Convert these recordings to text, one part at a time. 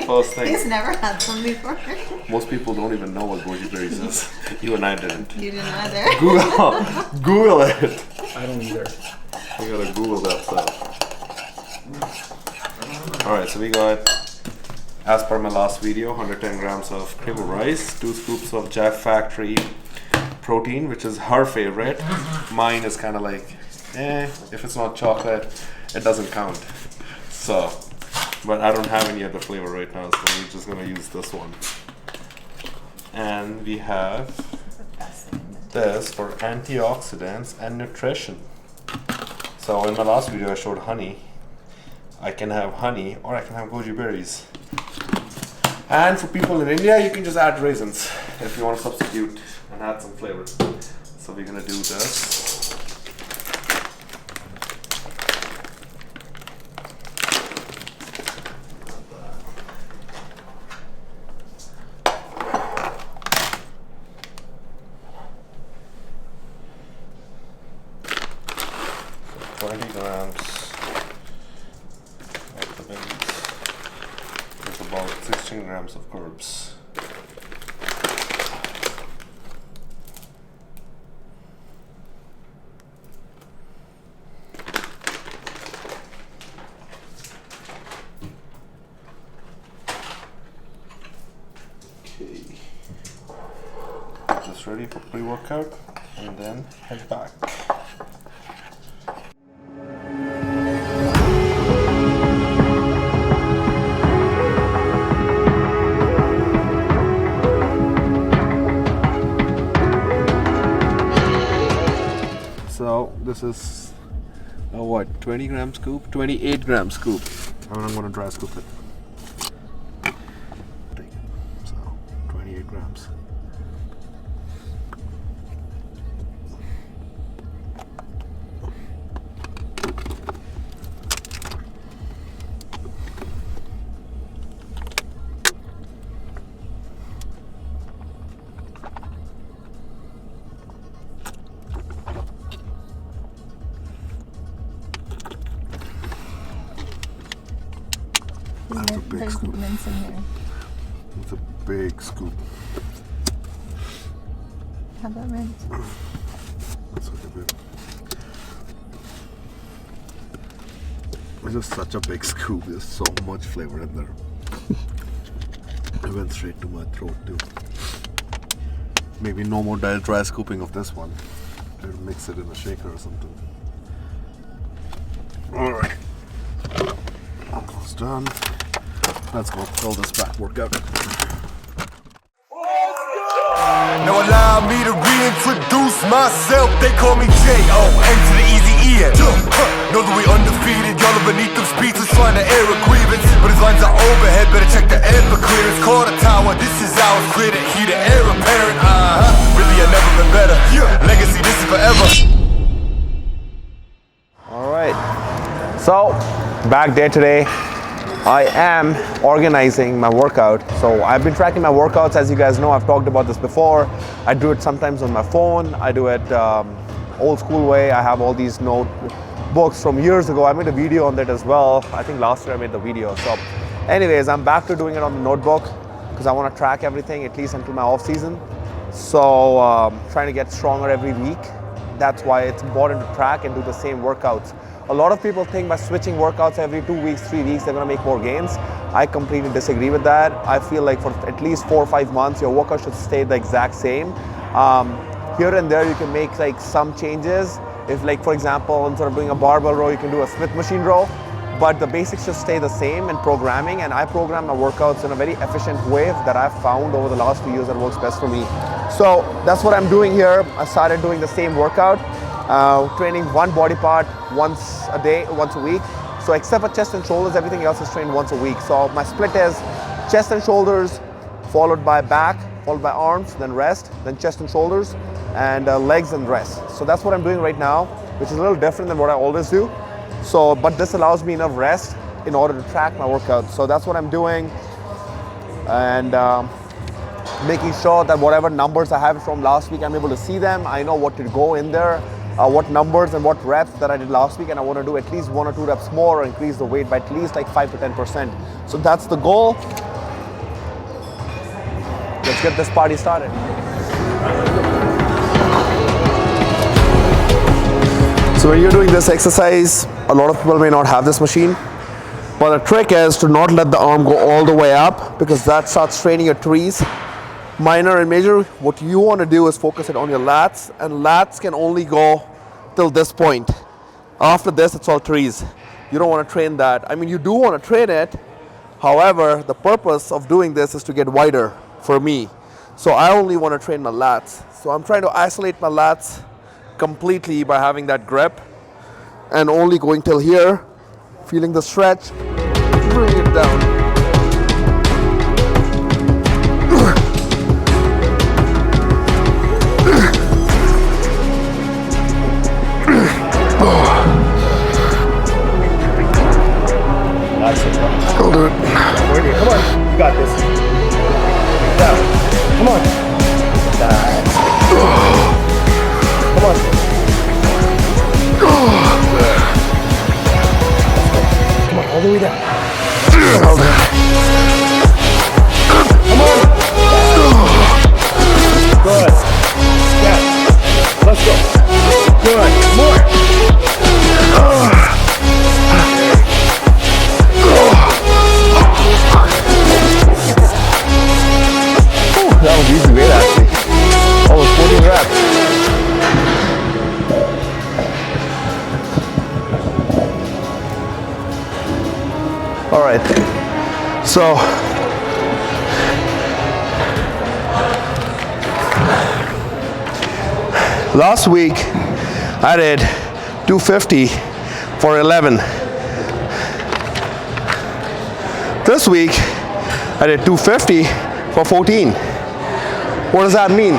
first thing. He's never had them before. Most people don't even know what goji berries is. You and I didn't. You didn't either. Google it. I don't either. We gotta Google that stuff. Alright, so we got, as per my last video, 110 grams of cream of rice, 2 scoops of Jack Factory protein, which is her favorite. Mine is kind of like, if it's not chocolate, it doesn't count. So, but I don't have any other flavor right now, so we're just gonna use this one. And we have this for antioxidants and nutrition. So in my last video I showed honey. I can have honey or I can have goji berries. And for people in India, you can just add raisins if you want to substitute and add some flavor. So we're gonna do this. So 20 grams of the berries with about 16 grams of carbs. Just ready for pre-workout and then head back. So this is a what, 20 gram scoop? 28 gram scoop. And I'm gonna dry scoop it. Take it. So 28 grams. That's a big scoop. Mince in here. It's a big scoop. Have that mince. That's like a bit. It's just such a big scoop. There's so much flavor in there. It went straight to my throat too. Maybe no more dry scooping of this one. I'll mix it in a shaker or something. Alright. Almost done. Let's go fill this back workout. Now allow me to reintroduce myself. They call me J.O.N. to the easy E.N. Know that we undefeated. Y'all are beneath them speeches trying to air a grievance. But his lines are overhead, better check the air for clearance. Call the tower, this is ours. Clear the heat, the air apparent. Really, I've never been better. Legacy, this is forever. Alright. So, back there today. I am organizing my workout. So I've been tracking my workouts. As you guys know, I've talked about this before. I do it sometimes on my phone. I do it old school way. I have all these notebooks from years ago. I made a video on that as well. I think last year I made the video. So anyways, I'm back to doing it on the notebook because I want to track everything at least until my off season. So trying to get stronger every week. That's why it's important to track and do the same workouts. A lot of people think by switching workouts every 2 weeks, 3 weeks, they're gonna make more gains. I completely disagree with that. I feel like for at least 4 or 5 months, your workout should stay the exact same. Here and there, you can make like some changes. If like, for example, instead of doing a barbell row, you can do a Smith machine row, but the basics should stay the same in programming. And I program my workouts in a very efficient way that I've found over the last few years that works best for me. So that's what I'm doing here. I started doing the same workout. Training one body part once a day, once a week. So except for chest and shoulders, everything else is trained once a week. So my split is chest and shoulders, followed by back, followed by arms, then rest, then chest and shoulders, and legs and rest. So that's what I'm doing right now, which is a little different than what I always do. So, but this allows me enough rest in order to track my workouts. So that's what I'm doing. And making sure that whatever numbers I have from last week, I'm able to see them. I know what to go in there. What numbers and what reps that I did last week, and I want to do at least 1 or 2 reps more or increase the weight by at least like 5 to 10%. So that's the goal. Let's get this party started. So when you're doing this exercise, a lot of people may not have this machine, but the trick is to not let the arm go all the way up, because that starts straining your trees. Minor and major, what you want to do is focus it on your lats, and lats can only go till this point. After this, it's all trees. You don't want to train that. I mean, you do want to train it. However, the purpose of doing this is to get wider for me. So I only want to train my lats. So I'm trying to isolate my lats completely by having that grip and only going till here, feeling the stretch, bring it down. That's it. I'll do it. Come on, you got this. Down. Come on. That's it. Come on. Come on, all the way down. I'll do it. Come on. Good. Yeah. Let's go. Good. More. That was easy weight actually. Almost 14 reps. All right. So last week I did 250 for 11. This week I did 250 for 14. What does that mean?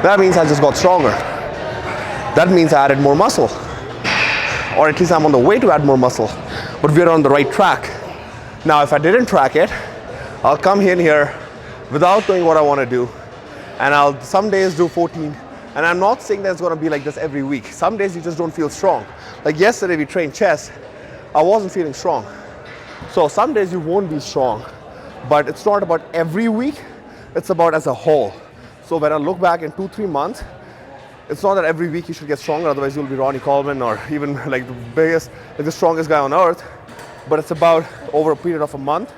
That means I just got stronger. That means I added more muscle. Or at least I'm on the way to add more muscle. But we're on the right track. Now, if I didn't track it, I'll come in here without knowing what I want to do. And I'll some days do 14. And I'm not saying that it's going to be like this every week. Some days you just don't feel strong. Like yesterday we trained chest. I wasn't feeling strong. So some days you won't be strong. But it's not about every week. It's about as a whole. So when I look back in 2-3 months, it's not that every week you should get stronger, otherwise you'll be Ronnie Coleman or even like the biggest, like the strongest guy on earth. But it's about over a period of a month,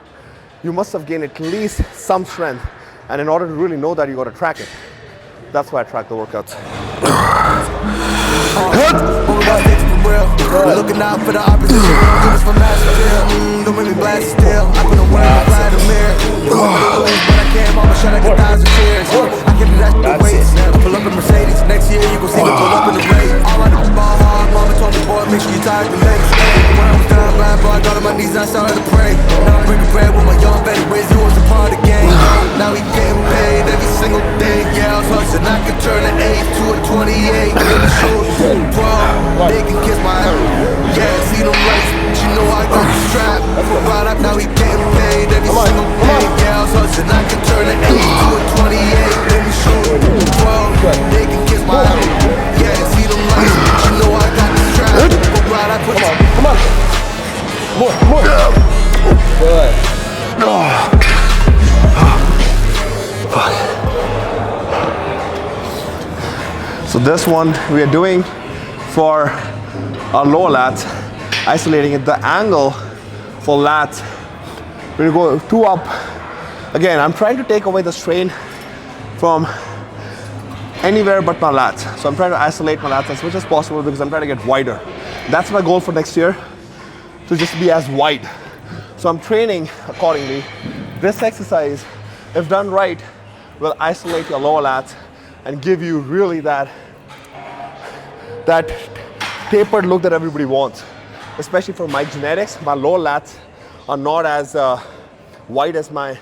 you must have gained at least some strength. And in order to really know that, you got to track it. That's why I track the workouts. Looking out for the opposition, do this for master. Don't make me blast still. I put a word on the mirror. But I came on my shot like 1,000 cheers. I can do that the way. Pull up in Mercedes. Next year you gon' see me pull up in the race. All I do is ball hard. Mama told me, boy, make sure you tie the legs. When I was down bad, boy, I got on my knees and I started to pray. Now I'm breaking bread with my young Betty Wiz, who was a part of the game. Now he getting paid every single day. Yeah, I was hustling. I could turn an 8 to a 28. In the shoes, bro, they can kiss my ass. Yeah, see them lights, but you know I got the strap. Right up, now he getting paid every single day. Yeah, I was hustling. I could turn an 8 to a 28. In the shoes, bro, they can kiss my ass. Yeah, see them lights, but you know I got the strap. Right up, put Come on. More. Good. So this one we are doing for our lower lats, isolating it. The angle for lats, we're going to go 2 up. Again, I'm trying to take away the strain from anywhere but my lats. So I'm trying to isolate my lats as much as possible because I'm trying to get wider. That's my goal for next year, to just be as wide. So I'm training accordingly. This exercise, if done right, will isolate your lower lats and give you really that tapered look that everybody wants. Especially for my genetics, my lower lats are not as wide as my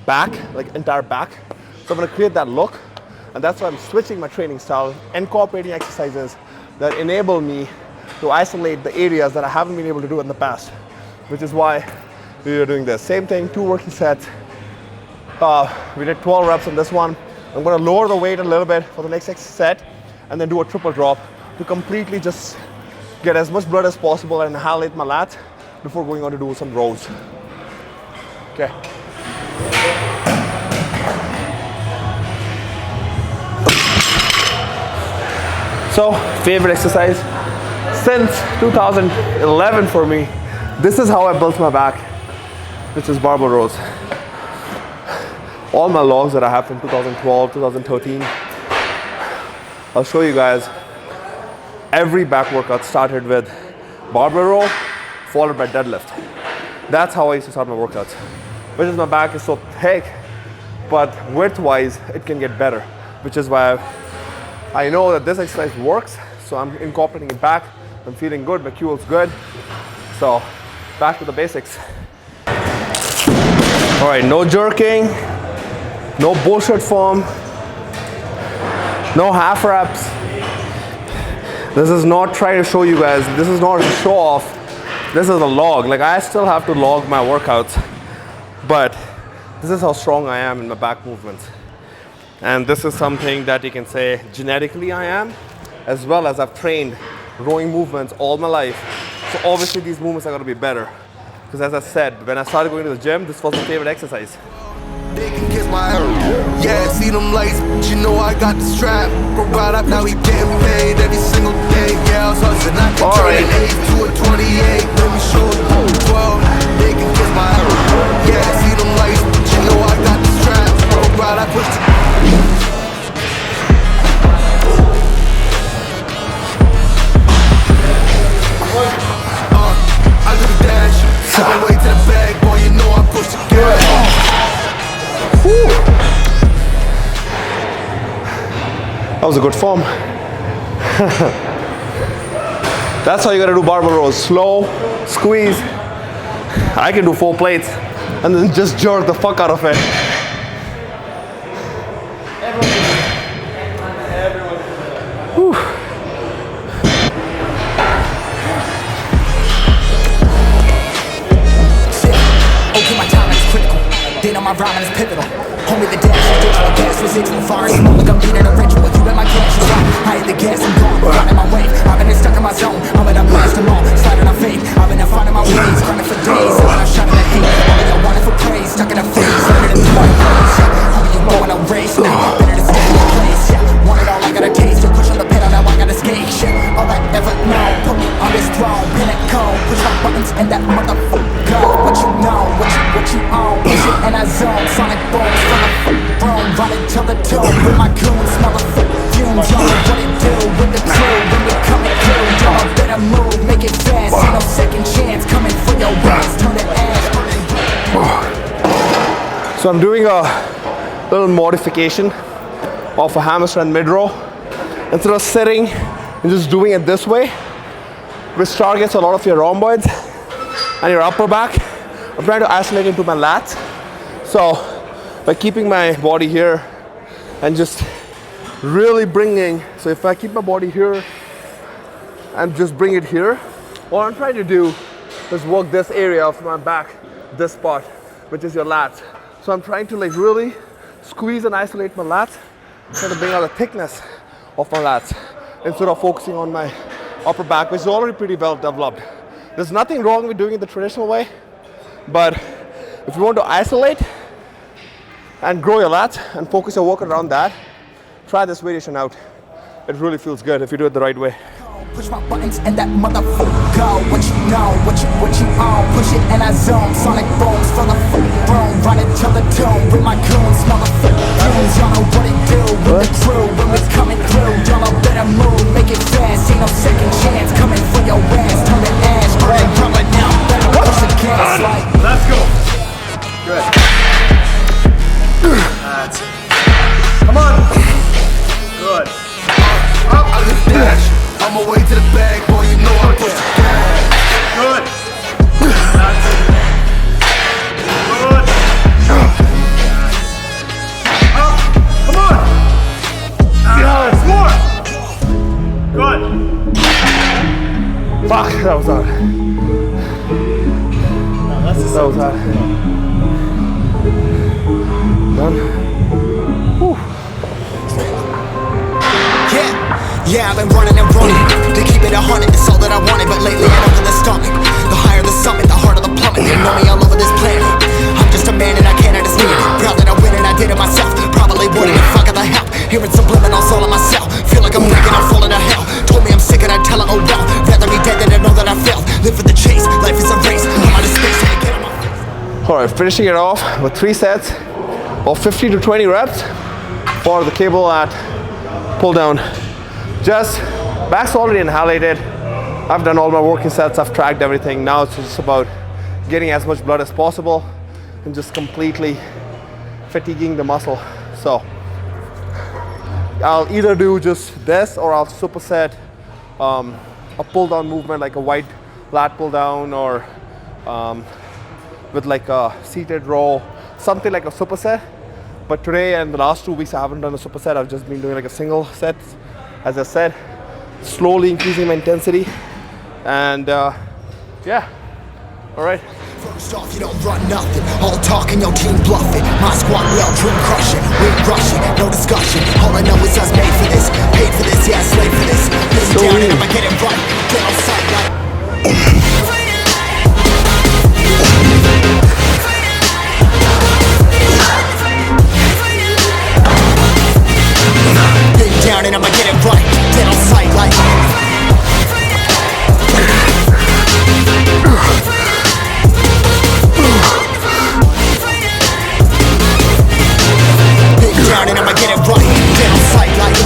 back, like entire back. So I'm gonna create that look, and that's why I'm switching my training style, incorporating exercises that enable me to isolate the areas that I haven't been able to do in the past, which is why we are doing this. Same thing, 2 working sets. We did 12 reps on this one. I'm gonna lower the weight a little bit for the next set and then do a triple drop to completely just get as much blood as possible and annihilate my lats before going on to do some rows. Okay. So, favorite exercise since 2011 for me. This is how I built my back, which is barbell rows. All my logs that I have from 2012, 2013, I'll show you guys. Every back workout started with barbell row, followed by deadlift. That's how I used to start my workouts. Which is my back is so thick, but width-wise, it can get better. Which is why I know that this exercise works, so I'm incorporating it back. I'm feeling good, my QL's good. So, back to the basics. All right, no jerking, no bullshit form, no half reps. This is not trying to show you guys, this is not a show off. This is a log. Like, I still have to log my workouts, but this is how strong I am in my back movements. And this is something that you can say genetically I am, as well as I've trained rowing movements all my life. So obviously these movements are gonna be better. Because as I said, when I started going to the gym, this was my favorite exercise. They can kiss my hair. Yeah, see them lights, but you know I got the strap. Go right up, now he getting paid every single day. Yeah, I was hustling, I can turn an 8 to a 28. Let me show the whole 12. They can kiss my hair. Yeah, see them lights, but you know I got the strap. Go right up, push the I do the dash, all the way to the bag, boy, you know I push the gas. That was a good form. That's how you gotta do barbell rows. Slow, squeeze. I can do 4 plates and then just jerk the fuck out of it. Whew. Okay, my timing is critical. Then on my rhyming is pivotal. Homie, the dash is digital. Gas residual. Fire is small like I'm beating a ritual. You bet my cash is on. I hit the gas, I'm gone. Riding my wave. I've been stuck in my zone. I'm in a blast them all. Sliding on faith. I've been finding my ways. Grinding for days. I'm in a shot of the hate. All of y'all wanted for praise. Stuck in a phase. Learning to do my place. Homie, you going a race now. Better to stay in your place. Yeah. Want it all, I got a taste. Still push on the pedal, now I got to skate. Shit. All I ever know. Put me on this throne. Pinnacle. Push my buttons and that motherfucker go. What you know? What you own? Push it and I zone. Sonic bones from the throne. Running till the tomb. With my goons. Motherfucker fumes. Y'all know what it do. With the crew. When we coming through. Y'all better move. Make it fast. Ain't no second chance. Coming for your ass. Turn the ass. So I'm doing a little modification of a hammer strength mid row. Instead of sitting and just doing it this way, which targets a lot of your rhomboids and your upper back, I'm trying to isolate into my lats. So by keeping my body here and just really bringing, so if I keep my body here and just bring it here, what I'm trying to do is work this area of my back, this spot, which is your lats. So I'm trying to like really squeeze and isolate my lats, trying to bring out the thickness of my lats instead of focusing on my upper back, which is already pretty well developed. There's nothing wrong with doing it the traditional way, but if you want to isolate and grow your lats and focus your work around that, try this variation out. It really feels good if you do it the right way. Push my buttons and that motherfucker go. What you know, what you own. Push it and I zone. Sonic booms from the throne. Running till the tomb with my goons. Motherfucker fumes. Y'all know what it do. With the crew when we coming through. Y'all know better move. Make it fast. Ain't no second chance. Coming for your ass. Turn the ash. Right, right now. Better push the gas. Like, let's go. Good. That's it. Come on. Good. Up, I just dash. On my way to the bag, boy, you know I push the gas. Good. That's it. Good. Up. Come on. Yes. More. Good. Fuck, that was hard. That was hard. Done. Whew. yeah, I've been running and running to keep it 100, it's all that I wanted. But lately I don't feel the stomach. The higher the summit, the harder the plummet. They know me all over this planet. I'm just a man and I can't understand it. Proud that I win and I did it myself. Probably wouldn't if I got the help. Hearing subliminals all on myself. Feel like I'm breaking, I'm falling to hell. right, finishing it off with 3 sets of 50 to 20 reps for the cable lat pull down. Just back's already inhalated. I've done all my working sets, I've tracked everything. Now it's just about getting as much blood as possible and just completely fatiguing the muscle. So I'll either do just this or I'll superset a pull down movement like a wide lat pull down, or with like a seated row, something like a superset. But today and the last 2 weeks I haven't done a superset. I've just been doing like a single set, as I said, slowly increasing my intensity. And yeah, all right. First off, you don't run nothing. All talking, your team bluffing. My squad, we all dream crushing. We ain't rushing, no discussion. All I know is I was made for this. Paid for this, yeah, slave for this. Listen down and if I get it right, get on sight like. Big down and I'ma get it right, get on sight like. Big down and I'ma get it right, get on sight like.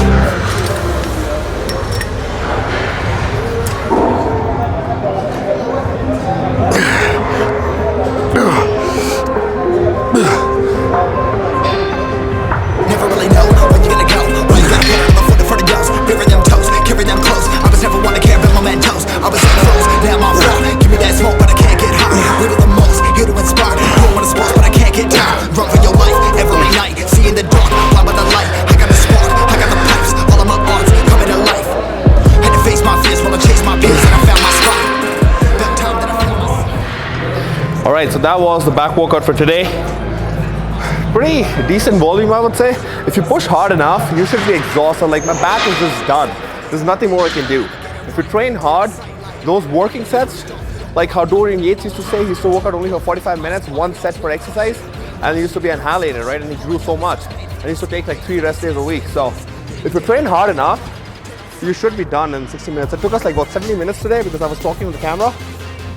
Never really know when you're gonna go. When you gotta put my foot in front of yours, bury them toes, carry them close. I was never one to care about mementos. I was close, now I'm off road. Give me that smoke, but I can't get hot. We do the most, here to inspire. You don't wanna sports, but I can't get down. Run for your life every night. See in the dark, blind by the light. I got the spark, I got the pipes. All of my arts coming to life. Had to face my fears while I chase my peers, and I found my spot. That time that I found myself. All right, so that was the back workout for today. Pretty decent volume, I would say. If you push hard enough, you should be exhausted. Like, my back is just done. There's nothing more I can do. If you train hard, those working sets, like how Dorian Yates used to say, he used to work out only for 45 minutes, 1 set per exercise, and he used to be annihilated, right? And he grew so much. And he used to take like 3 rest days a week. So if you train hard enough, you should be done in 60 minutes. It took us like about 70 minutes today because I was talking with the camera.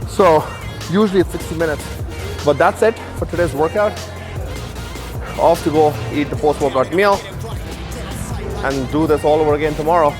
So usually it's 60 minutes. But that's it for today's workout. Off to go eat the post-workout meal and do this all over again tomorrow.